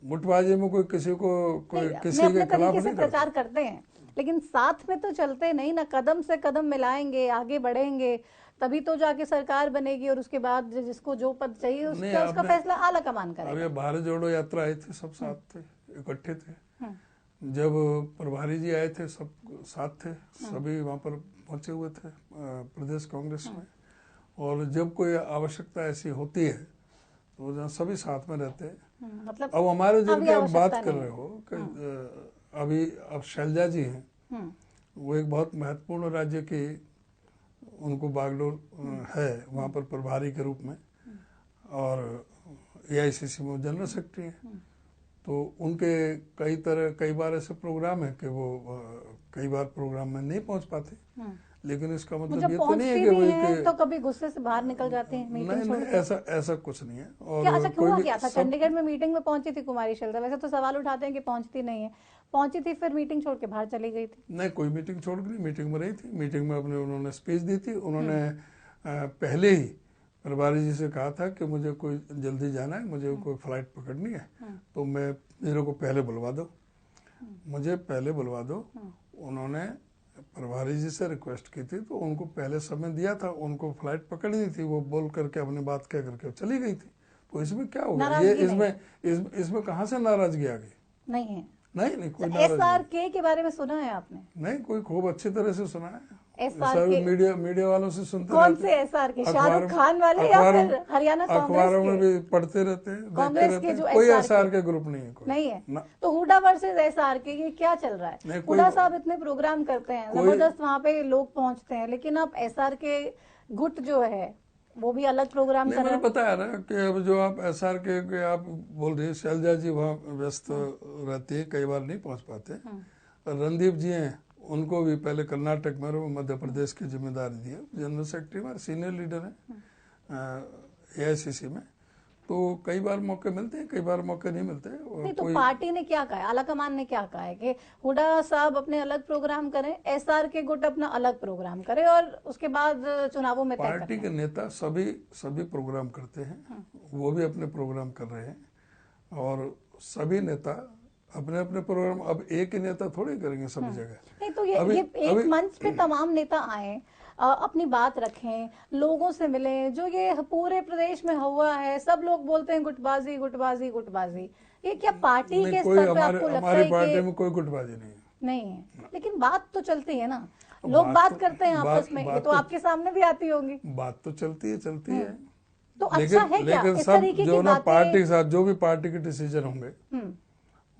गुटबाजी में कोई किसी के खिलाफ नहीं प्रचार करते हैं, लेकिन साथ में तो चलते नहीं ना, कदम से कदम मिलाएंगे, आगे बढ़ेंगे, तभी तो जाके सरकार बनेगी और उसके बाद जिसको जो पद चाहिए उसका फैसला आला कमान करेगा। अभी भारत जोड़ो यात्रा आई थी, सब साथ थे, इकट्ठे थे। जब प्रभारी जी आए थे, सब साथ थे, सभी वहाँ पर पहुंचे हुए थे प्रदेश कांग्रेस में। और जब कोई आवश्यकता ऐसी होती है तो जहाँ सभी साथ में रहते हैं। मतलब अब हमारे जिनकी आप बात कर रहे हो कि अभी अब शैलजा जी हैं, वो एक बहुत महत्वपूर्ण राज्य की उनको बागडोर है वहाँ पर प्रभारी के रूप में, और AICC में जनरल सेक्रेटरी हैं। तो उनके कई बार ऐसे प्रोग्राम है कि वो कई बार प्रोग्राम में नहीं पहुंच पाते, लेकिन इसका मतलब ये तो नहीं है कि तो कभी गुस्से से बाहर निकल जाते हैं मीटिंग छोड़ के? ऐसा कुछ नहीं है। और क्या अच्छा हुआ क्या था? चंडीगढ़ में मीटिंग में पहुंची थी कुमारी शैलजा, वैसे तो सवाल उठाते हैं कि पहुंचती नहीं है, पहुंची थी फिर मीटिंग छोड़ के बाहर चली गई थी। नहीं, कोई मीटिंग छोड़ के नहीं, मीटिंग में रही थी। मीटिंग में अपने उन्होंने स्पीच दी थी। उन्होंने पहले ही प्रभारी जी से कहा था कि मुझे कोई जल्दी जाना है, मुझे कोई फ्लाइट पकड़नी है, तो मेरे को पहले बुलवा दो, मुझे पहले बुलवा दो। उन्होंने प्रभारी जी से रिक्वेस्ट की थी, तो उनको पहले समय दिया था, उनको फ्लाइट पकड़नी थी, वो बोल करके अपनी बात कह करके चली गई थी। तो इसमें क्या हो गया? ये इसमें कहाँ से नाराजगी आ गई? नहीं है, नहीं कोई SRK के बारे में सुना है आपने? नहीं, कोई खूब अच्छी तरह से सुना है। SRK मीडिया वालों से सुनते कौन से SRK? शाहरुख खान वाले या फिर हरियाणा कांग्रेस के? अखबारों में भी पढ़ते रहते हैं, कांग्रेस के जो कोई SRK ग्रुप नहीं है, नहीं है। तो हुडा वर्सेस SRK ये क्या चल रहा है? हुडा साहब इतने प्रोग्राम करते हैं, जबरदस्त वहाँ पे लोग पहुँचते हैं, लेकिन अब SRK गुट जो है वो भी अलग प्रोग्राम कर रहा है। मैंने बताया ना कि अब जो आप SRK के आप बोल रहे हैं, शैलजा जी वहाँ व्यस्त रहती है, कई बार नहीं पहुँच पाते। रणदीप जी हैं, उनको भी पहले कर्नाटक में और मध्य प्रदेश की जिम्मेदारी दी है, जनरल सेक्रेटरी में सीनियर लीडर है AICC में। तो कई बार मौके मिलते हैं, कई बार मौके नहीं मिलते। नहीं, तो पार्टी ने क्या कहा है, आलाकमान ने क्या कहा है कि हुडा साहब अपने अलग प्रोग्राम करें, SRK गुट अपना अलग प्रोग्राम करे और उसके बाद चुनावों में पार्टी के नेता सभी प्रोग्राम करते हैं, वो भी अपने प्रोग्राम कर रहे हैं, और सभी नेता अपने अपने प्रोग्राम। अब एक ही नेता थोड़े करेंगे सभी जगह। नहीं, तो ये एक मंच पे तमाम नेता आए, अपनी बात रखें, लोगों से मिलें, जो ये पूरे प्रदेश में हुआ है, सब लोग बोलते हैं गुटबाजी गुटबाजी गुटबाजी। ये क्या पार्टी के स्तर पे आपको लगता है कि पार्टी में कोई गुटबाजी नहीं है? लेकिन बात तो चलती है ना, लोग बात करते हैं आपस में, ये तो आपके सामने भी आती होंगी। बात तो चलती है। तो अच्छा है क्या लेकिन सब जो ना पार्टी के साथ जो भी पार्टी के डिसीजन होंगे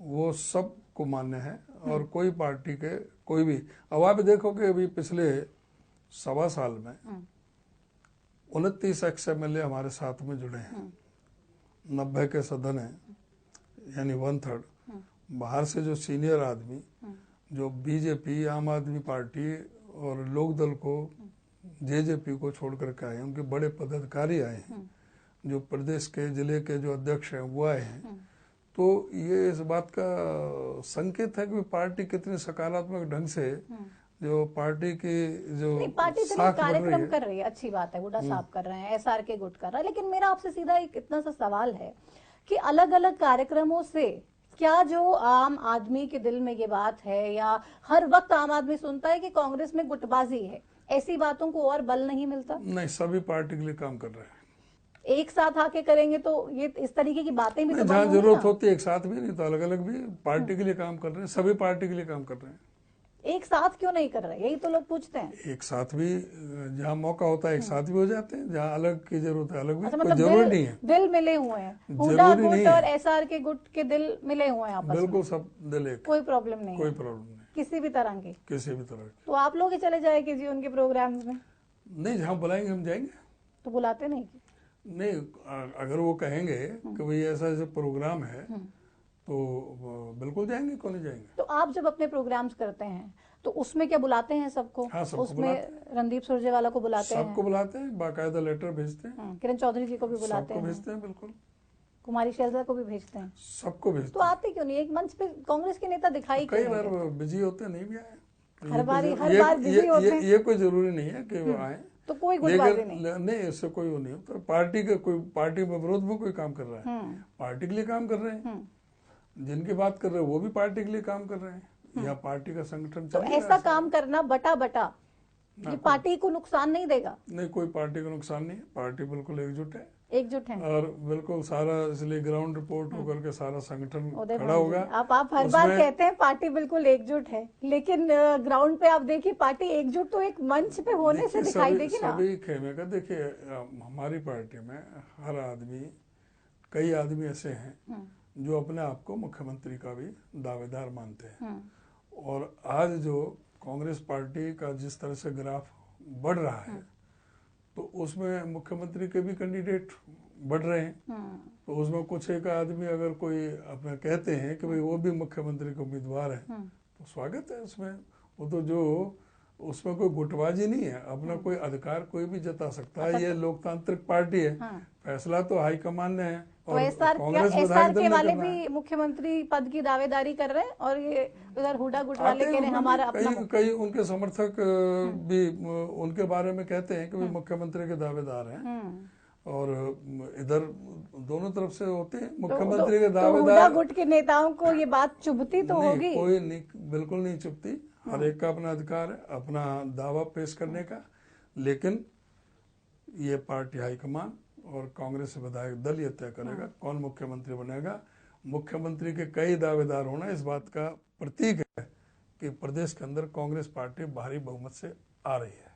वो सबको मान्य है, और कोई पार्टी के कोई भी। अब आप देखो कि अभी पिछले 1.25 साल में 29 ex-MLA हमारे साथ में जुड़े हैं, 90 के सदन है, यानी 1/3। बाहर से जो सीनियर आदमी जो BJP, आम आदमी पार्टी और लोकदल को, JJP को छोड़ करके आए हैं, उनके बड़े पदाधिकारी आए हैं, जो प्रदेश के जिले के जो अध्यक्ष हैं वो आए हैं। तो ये इस बात का संकेत है कि पार्टी कितनी सकारात्मक ढंग से जो पार्टी की जो पार्टी कार्यक्रम कर रही है, अच्छी बात है, हुडा साहब कर रहे हैं, SRK गुट कर रहा है। लेकिन मेरा आपसे सीधा एक इतना सा सवाल है कि अलग अलग कार्यक्रमों से क्या जो आम आदमी के दिल में ये बात है, या हर वक्त आम आदमी सुनता है कि कांग्रेस में गुटबाजी है, ऐसी बातों को और बल नहीं मिलता? नहीं, सभी पार्टी के लिए काम कर रहे हैं। एक साथ आके करेंगे तो ये इस तरीके की बातें भी तो जहाँ जरूरत होती है एक साथ भी, नहीं तो अलग अलग भी पार्टी के लिए काम कर रहे हैं, सभी पार्टी के लिए काम कर रहे हैं। एक साथ क्यों नहीं कर रहे, यही तो लोग पूछते हैं। एक साथ भी जहाँ मौका होता है एक साथ भी हो जाते हैं, जहाँ अलग की जरूरत है अलग भी। अच्छा, मतलब जरूरी नहीं है। दिल मिले हुए हैं, हुडा गुट और SRK गुट के दिल मिले हुए हैं आपस में। बिल्कुल, सब दिल एक, कोई प्रॉब्लम नहीं, कोई प्रॉब्लम नहीं किसी भी तरह की, किसी भी तरह की। तो आप लोग ही चले जाएंगे जी उनके प्रोग्राम्स में? नहीं, जहाँ बुलाएंगे हम जाएंगे। तो बुलाते नहीं, अगर वो कहेंगे कि भाई ऐसा ऐसा प्रोग्राम है तो बिल्कुल जाएंगे, क्यों नहीं जाएंगे। तो आप जब अपने प्रोग्राम्स करते हैं तो उसमें क्या बुलाते हैं सबको? हाँ, सबको उसमें रणदीप सुरजेवाला को बुलाते हैं, सबको बुलाते हैं, बाकायदा लेटर भेजते हैं, किरण चौधरी जी को भी बुलाते हैं, भेजते हैं, बिल्कुल, कुमारी शैलजा को भी भेजते हैं, सबको भेजते हैं। तो आते क्यों नहीं? एक मंच पे कांग्रेस के नेता दिखाई कई बार बिजी होते नहीं भी आए, हर बार बिजी होते हैं। ये कोई जरूरी नहीं है कि वो आए, तो कोई गुटबाजी नहीं, इससे कोई वो नहीं होता। पार्टी के विरोध में कोई काम कर रहा है, पार्टी के लिए काम कर रहे हैं, जिनकी बात कर रहे हैं वो भी पार्टी के लिए काम कर रहे हैं, या पार्टी का संगठन तो ऐसा काम करना बटा ये पार्टी को नुकसान नहीं देगा? नहीं, कोई पार्टी को नुकसान नहीं है, पार्टी बिल्कुल एकजुट है। एकजुट हैं और बिल्कुल सारा, इसलिए ग्राउंड रिपोर्ट होकर के सारा संगठन खड़ा होगा। आप हर बार कहते हैं पार्टी बिल्कुल एकजुट है, लेकिन ग्राउंड पे आप देखिए पार्टी एकजुट तो एक मंच पे होने से दिखाई देगी ना। सभी खेमे का देखिए, हमारी पार्टी में हर आदमी, कई आदमी ऐसे हैं जो अपने आप को मुख्यमंत्री का भी दावेदार मानते हैं। और आज जो कांग्रेस पार्टी का जिस तरह से ग्राफ बढ़ रहा है, तो उसमें मुख्यमंत्री के भी कैंडिडेट बढ़ रहे हैं। तो उसमें कुछ एक आदमी अगर कोई अपने कहते हैं कि भाई वो भी मुख्यमंत्री के उम्मीदवार हैं, तो स्वागत है उसमें। वो तो जो उसमें कोई गुटबाजी नहीं है, अपना कोई अधिकार कोई भी जता सकता है। ये लोकतांत्रिक पार्टी है, फैसला तो हाईकमान ने है। और एसआर के वाले भी मुख्यमंत्री पद की दावेदारी कर रहे हैं, और ये उधर हुड्डा गुट वाले कह रहे हैं हमारा अपना। कई उनके समर्थक भी उनके बारे में कहते हैं कि वे मुख्यमंत्री के दावेदार हैं, और इधर दोनों तरफ से होते हैं मुख्यमंत्री के दावेदार। हुड्डा गुट के नेताओं को ये बात चुभती तो होगी? कोई नहीं, बिल्कुल नहीं चुभती। हर एक का अपना अधिकार है अपना दावा पेश करने का, लेकिन ये पार्टी हाईकमान और कांग्रेस विधायक दल ये तय करेगा कौन मुख्यमंत्री बनेगा। मुख्यमंत्री के कई दावेदार होना इस बात का प्रतीक है कि प्रदेश के अंदर कांग्रेस पार्टी भारी बहुमत से आ रही है।